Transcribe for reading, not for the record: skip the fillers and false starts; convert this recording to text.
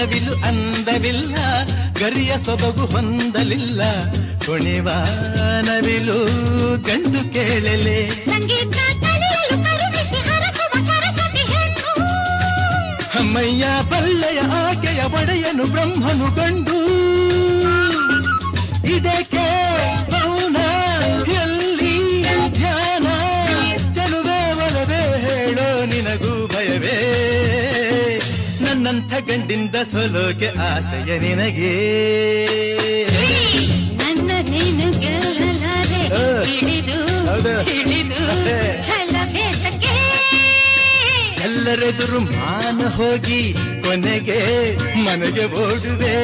ನವಿಲು ಅಂದವಿಲ್ಲ, ಗರಿಯ ಸೊಬಗು ಹೊಂದಲಿಲ್ಲ, ಕುಣಿವ ನವಿಲು ಗಂಡು ಕೇಳಲೆ. ಅಮ್ಮಯ್ಯ ಬಲ್ಲೆಯ ಆಕೆಯ ಒಡೆಯನು ಬ್ರಹ್ಮನು ಗಂಡು. ಇದಕ್ಕೆ ಮೌನ ಎಲ್ಲಿ ಧ್ಯಾನ, ಚಲುವೆ ಒಲವೇ ಹೇಳೋ ನಿನಗೂ ಭಯವೇ, ನನ್ನಂಥ ಗಂಡಿಂದ ಸೋಲೋಕೆ ಆಸೆಯ ನಿನಗೆ. ನನ್ನ ನೀನು ಗೆಲ್ಲಲಾರೆ, ಹಿಡಿದು ಹಿಡಿದು ಛಲಬೇಸಕ್ಕೆ. ಎಲ್ಲರೆದುರು ಮಾನ ಹೋಗಿ ಕೊನೆಗೆ ಮನೆಗೆ ಓಡುವೆ.